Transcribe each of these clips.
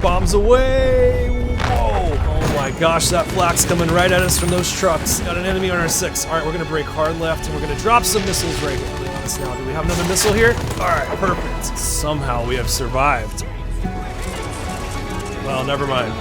Bombs away! Whoa! Oh my gosh, that flak's coming right at us from those trucks. Got an enemy on our 6. Alright, we're gonna brake hard left and we're gonna drop some missiles right here on us now. Do we have another missile here? Alright, perfect. Somehow we have survived. Well, never mind.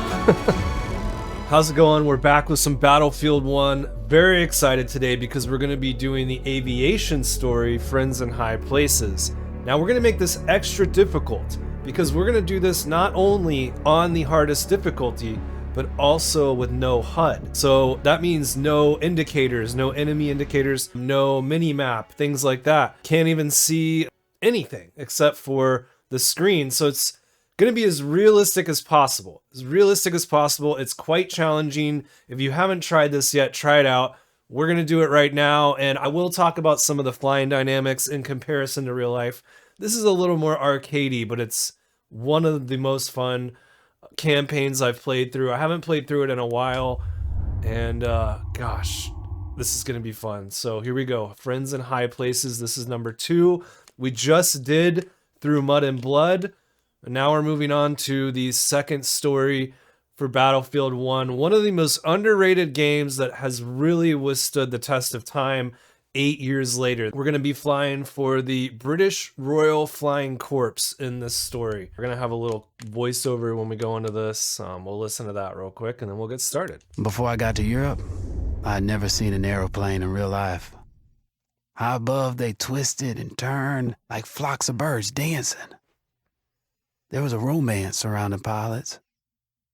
How's it going? We're back with some Battlefield 1. Very excited today because we're going to be doing the aviation story, Friends in High Places. Now we're going to make this extra difficult because we're going to do this not only on the hardest difficulty, but also with no HUD. So that means no indicators, no enemy indicators, no mini-map, things like that. Can't even see anything except for the screen. So it's going to be as realistic as possible. As realistic as possible. It's quite challenging. If you haven't tried this yet, try it out. We're going to do it right now, and I will talk about some of the flying dynamics in comparison to real life. This is a little more arcadey, but it's one of the most fun campaigns I've played through. I haven't played through it in a while, and gosh, this is going to be fun. So here we go. Friends in High Places. This is number 2. We just did Through Mud and Blood. And now we're moving on to the second story for Battlefield 1. One of the most underrated games that has really withstood the test of time 8 years later. We're going to be flying for the British Royal Flying Corps in this story. We're going to have a little voiceover when we go into this. We'll listen to that real quick and then we'll get started. Before I got to Europe, I'd never seen an airplane in real life. High above, they twisted and turned like flocks of birds dancing. There was a romance surrounding pilots,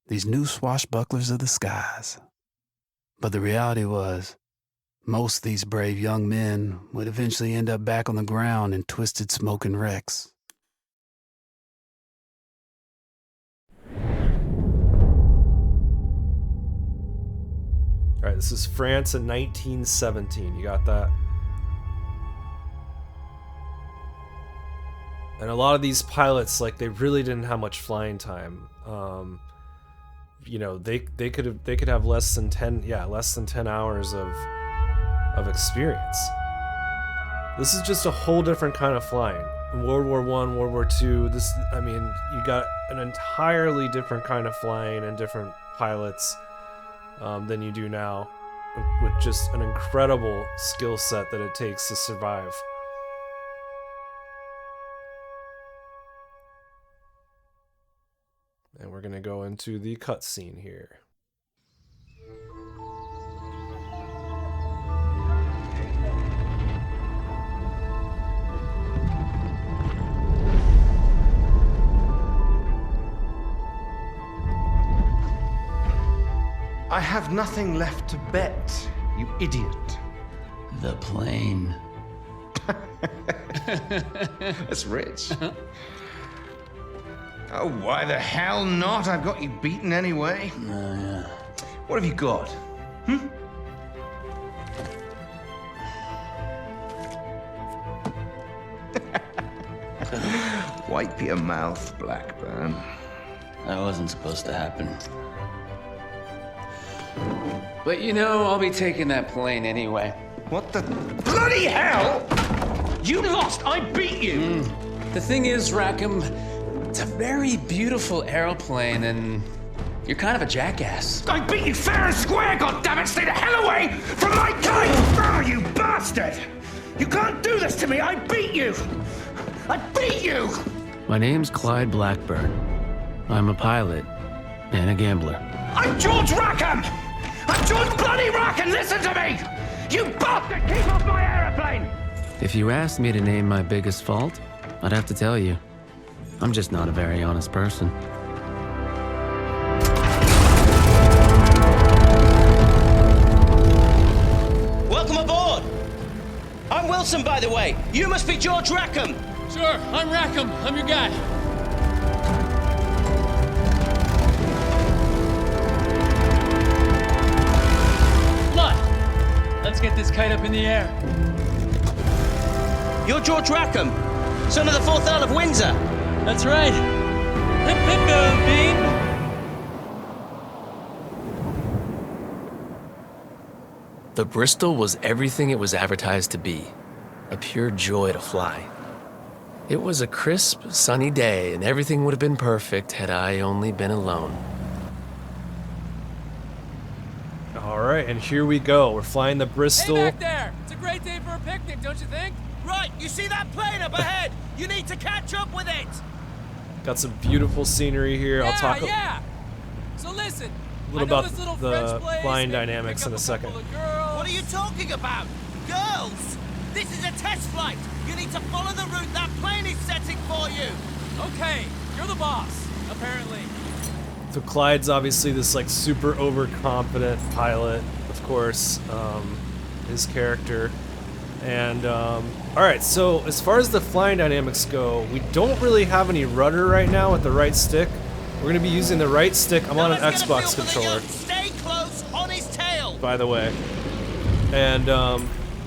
these new swashbucklers of the skies. But the reality was, most of these brave young men would eventually end up back on the ground in twisted smoking wrecks. All right, this is France in 1917. You got that? And a lot of these pilots, like, they really didn't have much flying time. You know, they could have less than 10 hours of experience. This is just a whole different kind of flying. In World War I, World War II, you got an entirely different kind of flying and different pilots than you do now, with just an incredible skill set that it takes to survive. And we're gonna go into the cutscene here. I have nothing left to bet, you idiot. The plane. That's rich. Oh, why the hell not? I've got you beaten anyway. Yeah. What have you got? Wipe your mouth, Blackburn. That wasn't supposed to happen. But you know, I'll be taking that plane anyway. What the bloody hell? You lost! I beat you! The thing is, Rackham, it's a very beautiful aeroplane, and you're kind of a jackass. I beat you fair and square, goddammit! Stay the hell away from my kite! Oh, you bastard! You can't do this to me! I beat you! I beat you! My name's Clyde Blackburn. I'm a pilot and a gambler. I'm George Rackham! I'm George bloody Rackham! Listen to me! You bastard! Keep off my aeroplane! If you asked me to name my biggest fault, I'd have to tell you, I'm just not a very honest person. Welcome aboard! I'm Wilson, by the way. You must be George Rackham. Sure, I'm Rackham. I'm your guy. Blood! Let's get this kite up in the air. You're George Rackham, son of the 4th Earl of Windsor. That's right. Hip hip go, Bean. The Bristol was everything it was advertised to be, a pure joy to fly. It was a crisp, sunny day, and everything would have been perfect had I only been alone. All right, and here we go. We're flying the Bristol. Hey, back there! It's a great day for a picnic, don't you think? Right, you see that plane up ahead? You need to catch up with it. Got some beautiful scenery here. I'll talk Yeah. So listen, a little about this little the French place, flying maybe dynamics pick in up a second. couple of girls. What are you talking about? Girls? This is a test flight. You need to follow the route that plane is setting for you. Okay, you're the boss, apparently. So Clyde's obviously this like super overconfident pilot, of course, his character. And all right, so as far as the flying dynamics go, we don't really have any rudder right now with the right stick. We're gonna be using the right stick. I'm on an Xbox controller, Stay close on his tail. by the way. And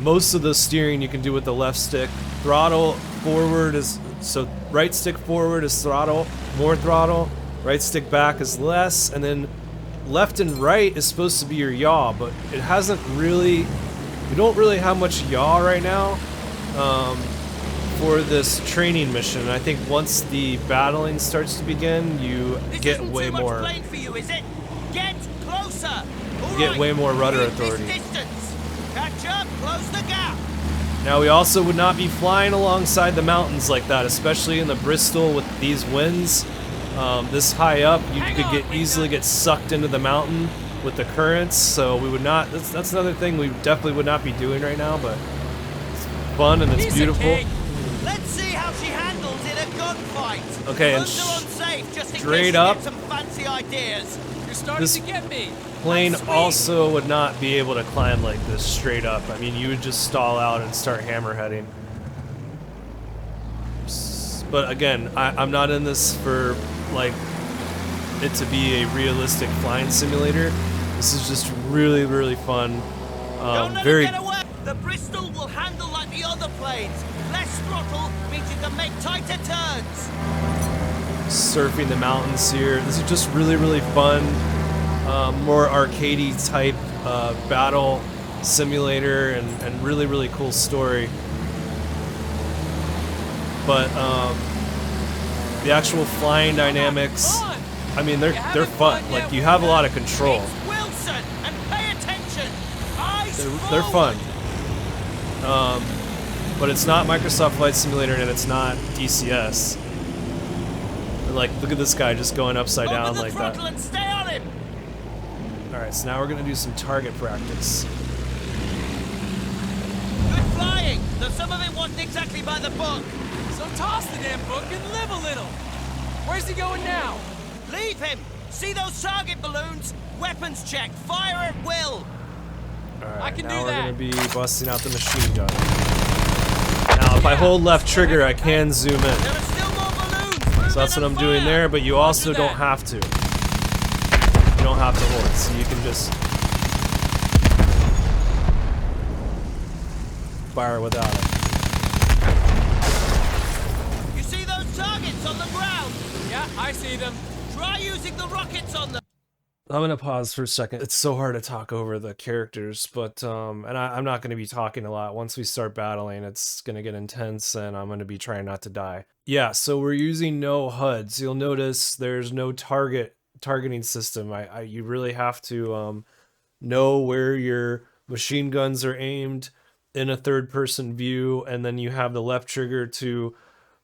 most of the steering you can do with the left stick. Throttle forward is, so right stick forward is throttle, more throttle. Right stick back is less, and then left and right is supposed to be your yaw, but it hasn't really, we don't really have much yaw right now for this training mission. I think once the battling starts to begin, you get way more. Plane for you, is it? Get closer. Get way more rudder authority. Distance. Catch up, close the gap. Now we also would not be flying alongside the mountains like that, especially in the Bristol with these winds. This high up, you could easily get sucked into the mountain with the currents, so we would not, that's another thing we definitely would not be doing right now, but it's fun and it's beautiful. Let's see how she handles in a gunfight. Okay, and straight up, some fancy ideas. You're starting to get me. Plane also would not be able to climb like this straight up. I mean, you would just stall out and start hammerheading. But again, I'm not in this for like it to be a realistic flying simulator. This is just really, really fun. Very. The Bristol will handle like the other planes. Less throttle means you can make tighter turns. Surfing the mountains here. This is just really, really fun. More arcadey type battle simulator and really, really cool story. But the actual flying dynamics, I mean, they're fun. Like, you have a lot of control. Wilson, and pay attention. They're fun. But it's not Microsoft Flight Simulator and it's not DCS. And like, look at this guy just going upside down like that. And stay on him. All right, so now we're gonna do some target practice. Good flying, though some of it wasn't exactly by the book. So toss the damn book and live a little. Where's he going now? Leave him. See those target balloons? Weapons check. Fire at will. All right, I can now do we're that. gonna be busting out the machine gun. Now, if I hold left trigger, I can zoom in. There are still more balloons. So that's what I'm doing there, but you also don't have to. You don't have to hold it, so you can just fire without it. You see those targets on the ground? Yeah, I see them. Try using the rockets on them. I'm gonna pause for a second. It's so hard to talk over the characters, but I'm not gonna be talking a lot. Once we start battling, it's gonna get intense, and I'm gonna be trying not to die. Yeah, so we're using no HUDs. You'll notice there's no targeting system. You really have to know where your machine guns are aimed in a third-person view, and then you have the left trigger to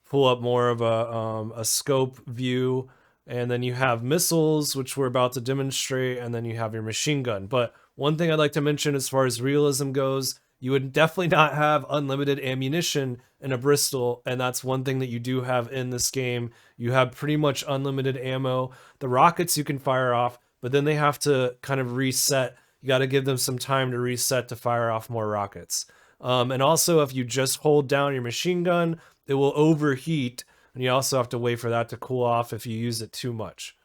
pull up more of a scope view. And then you have missiles, which we're about to demonstrate, and then you have your machine gun. But one thing I'd like to mention as far as realism goes, you would definitely not have unlimited ammunition in a Bristol, and that's one thing that you do have in this game. You have pretty much unlimited ammo. The rockets you can fire off, but then they have to kind of reset. You got to give them some time to reset to fire off more rockets. And also, if you just hold down your machine gun, it will overheat. And you also have to wait for that to cool off if you use it too much.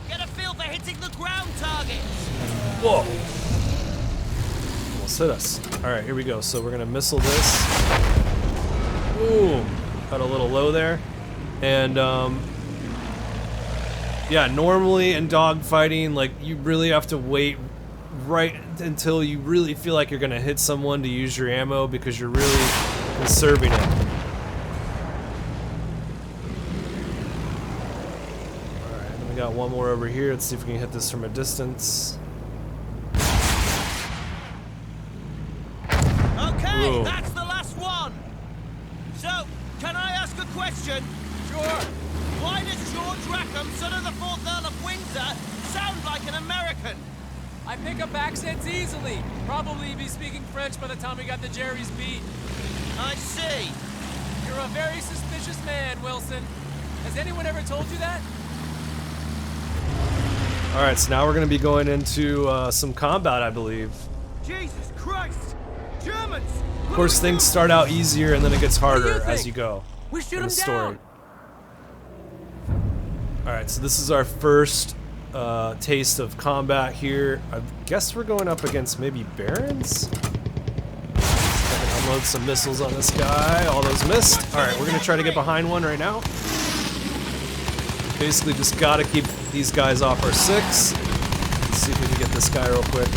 Get a feel for hitting the ground targets. Whoa! Almost hit us. All right, here we go. So we're gonna missile this. Ooh, got a little low there. And yeah, normally in dogfighting, like you really have to wait right until you really feel like you're gonna hit someone to use your ammo because you're really conserving it. got one more over here. Let's see if we can hit this from a distance. Okay, Whoa. that's the last one. So, can I ask a question? Sure. Why does George Rackham, son of the 4th Earl of Windsor, sound like an American? I pick up accents easily. Probably be speaking French by the time we got to Jerry's beat. I see. You're a very suspicious man, Wilson. Has anyone ever told you that? Alright, so now we're going to be going into some combat, I believe. Jesus Christ! Germans! Of course, things start out easier and then it gets What do you harder as think? you go We shoot in him the story. down. Alright, so this is our first taste of combat here. I guess we're going up against maybe Barons? Unload some missiles on this guy. All those missed. Alright, we're going to try to get behind one right now. Basically just got to keep these guys off our 6. Let's see if we can get this guy real quick.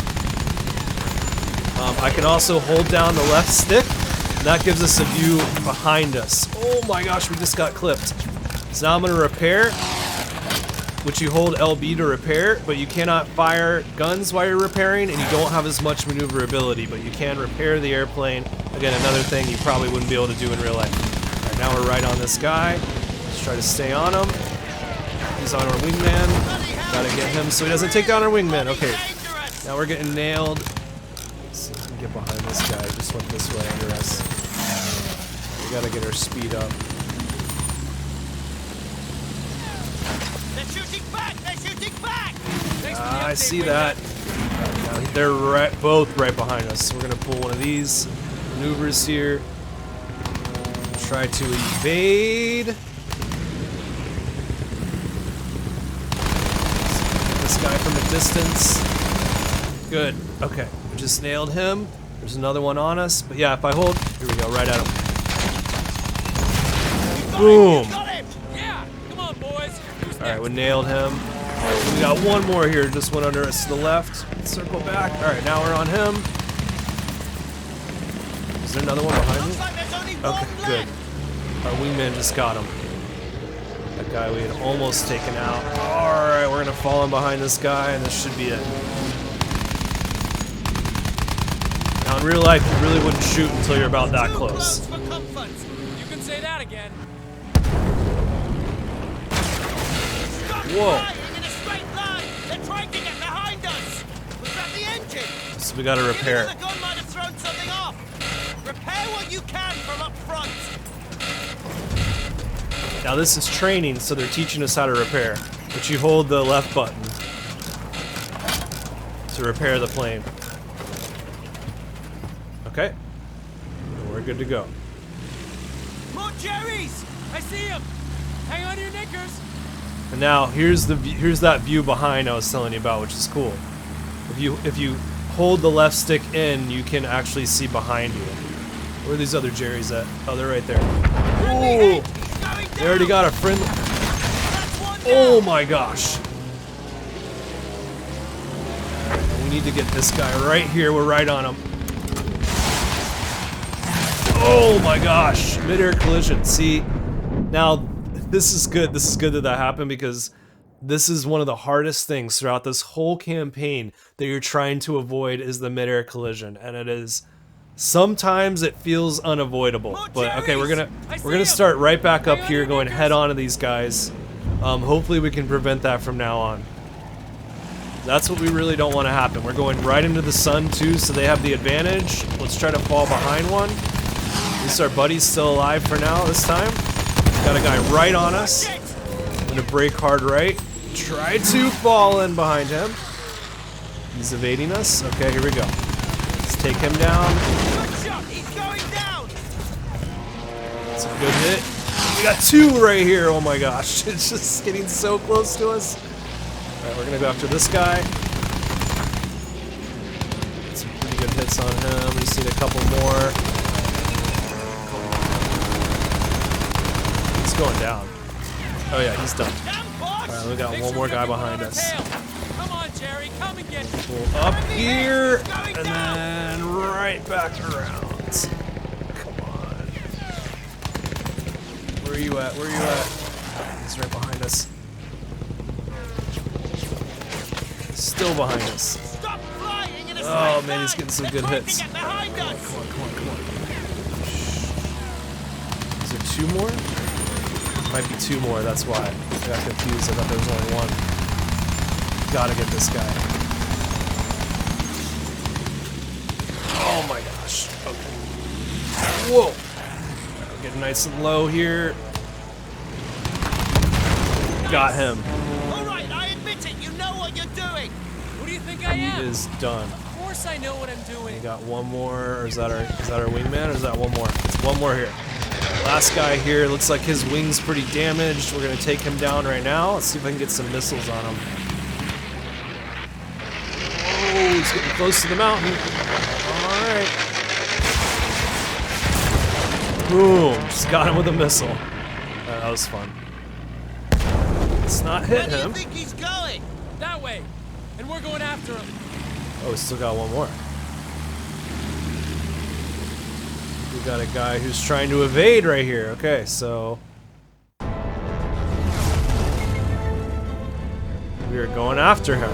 I can also hold down the left stick. That gives us a view behind us. Oh my gosh, we just got clipped. So now I'm going to repair, which you hold LB to repair, but you cannot fire guns while you're repairing, and you don't have as much maneuverability, but you can repair the airplane. Again, another thing you probably wouldn't be able to do in real life. Alright, now we're right on this guy. Let's try to stay on him. He's on our wingman. Gotta get him so he doesn't take down our wingman. Okay, now we're getting nailed. Let's see if we can get behind this guy. Just went this way under us. We gotta get our speed up. They're shooting back! They're shooting back! Thanks for the I update, see Wingman. that. Now they're both right behind us. We're gonna pull one of these maneuvers here. Try to evade. This guy from a distance. Good. Okay. We just nailed him. There's another one on us. But yeah, if I hold. Here we go. Right at him. Boom. Got him! Yeah, come on, boys. Who's Alright, we next? nailed him. Alright, we got one more here. Just went under us to the left. Circle back. Alright, now we're on him. Is there another one behind me? Looks like there's only one Okay, good. left. Our wingman just got him. That guy we had almost taken out. Alright, we're gonna fall in behind this guy, and this should be it. Now, in real life, you really wouldn't shoot until you're about that Too close. for comfort. You can say that again. Stop Whoa. flying in a straight line! They're trying to get behind us! Was that the engine? So we gotta repair The it. gun might have thrown something off! Repair what you can from up front! Now, this is training, so they're teaching us how to repair. But you hold the left button to repair the plane. Okay. And we're good to go. More Jerry's! I see him. Hang on to your knickers. And now here's that view behind I was telling you about, which is cool. If you hold the left stick in, you can actually see behind you. Where are these other Jerry's at? Oh, they're right there. Ooh, they already got a friend. Oh my gosh. We need to get this guy right here. We're right on him. Oh my gosh. Mid-air collision. See, now this is good. This is good that happened because this is one of the hardest things throughout this whole campaign that you're trying to avoid is the mid-air collision, and it is. Sometimes it feels unavoidable, but okay, we're gonna start right back up here, going head on to these guys. Hopefully we can prevent that from now on. That's what we really don't want to happen. We're going right into the sun too, so they have the advantage. Let's try to fall behind one. At least our buddy's still alive for now this time. Got a guy right on us. I'm gonna brake hard right. Try to fall in behind him. He's evading us. Okay, here we go. Let's take him down. Good shot! He's going down! It's a good hit. We got two right here. Oh my gosh. It's just getting so close to us. Alright, we're gonna go after this guy. Get some pretty good hits on him. We just need a couple more. He's going down. Oh yeah, he's done. Alright, we got Make one sure more we guy have people behind on our us. tail. Come on, Jerry. Come and get me. Pull up here, and then right back around. Come on. Where are you at? Where are you at? He's right behind us. Still behind us. Stop flying in a Oh straight man, he's line. getting some They're good trying hits. To get behind us. Come on, come on, come on. Is there 2 more? Might be 2 more, that's why. I got confused, I thought there was only 1. Gotta get this guy. Oh my gosh. Okay. Whoa. We're getting nice and low here. Got him. All right, I admit it. You know what you're doing. Who do you think I He am? is done. Of course I know what I'm We doing. got 1 more, or is that our wingman, or is that 1 more? It's 1 more here. Last guy here, looks like his wing's pretty damaged. We're gonna take him down right now. Let's see if I can get some missiles on him. Oh, he's getting close to the mountain. Alright. Boom, just got him with a missile. That was fun. Let's not Where hit do you him. think he's going? That way. And we're going after him. Oh, we still got 1 more. We got a guy who's trying to evade right here. Okay, so we are going after him.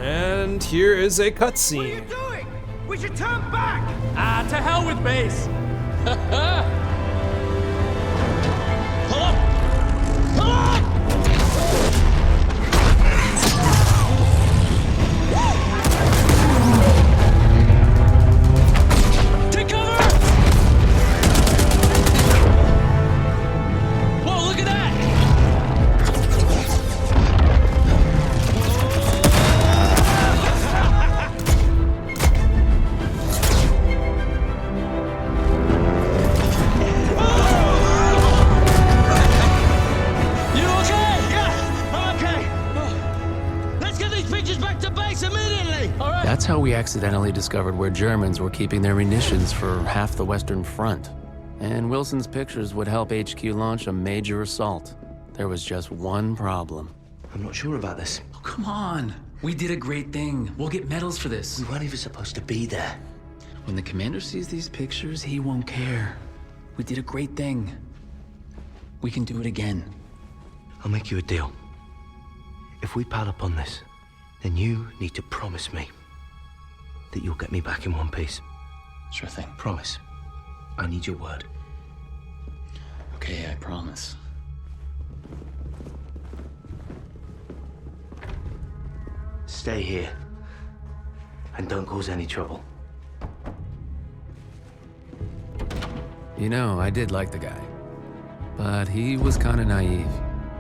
And here is a What are you cutscene. doing? We should turn back. Ah, to hell with base. Pull up! Pull up! Take cover! Whoa, look at that! You okay? Yeah, I'm okay. Let's get these pictures back to base immediately. All right. That's how we accidentally discovered where Germans were keeping their munitions for half the Western Front. And Wilson's pictures would help HQ launch a major assault. There was just one problem. I'm not sure about this. Oh, come on. We did a great thing. We'll get medals for this. We weren't even supposed to be there. When the commander sees these pictures, he won't care. We did a great thing. We can do it again. I'll make you a deal. If we pile up on this, then you need to promise me that you'll get me back in one piece. Sure thing. Promise. I need your word. Okay, I promise. Stay here. And don't cause any trouble. You know, I did like the guy. But he was kind of naive.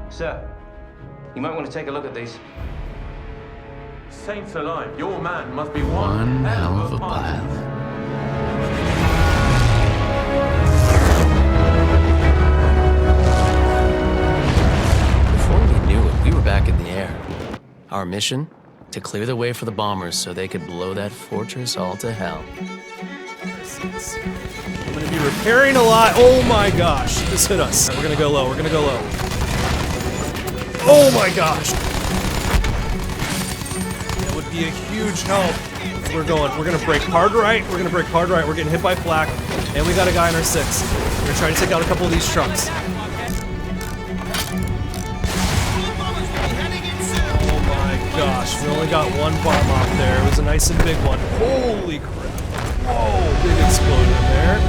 Sir, you might want to take a look at these. Saints alive, your man must be One hell of a pilot. path. Before we knew it, we were back in the air. Our mission? To clear the way for the bombers so they could blow that fortress all to hell. I'm gonna be repairing a lot. Oh my gosh, this hit us. We're gonna go low, we're gonna go low. Oh my gosh. That would be a huge help. We're gonna break hard right, we're getting hit by flak, and we got a guy in our 6. We're gonna try to take out a couple of these trucks. Oh my gosh, we only got 1 bomb off there. It was a nice and big one. Holy crap. Whoa, big explosion there.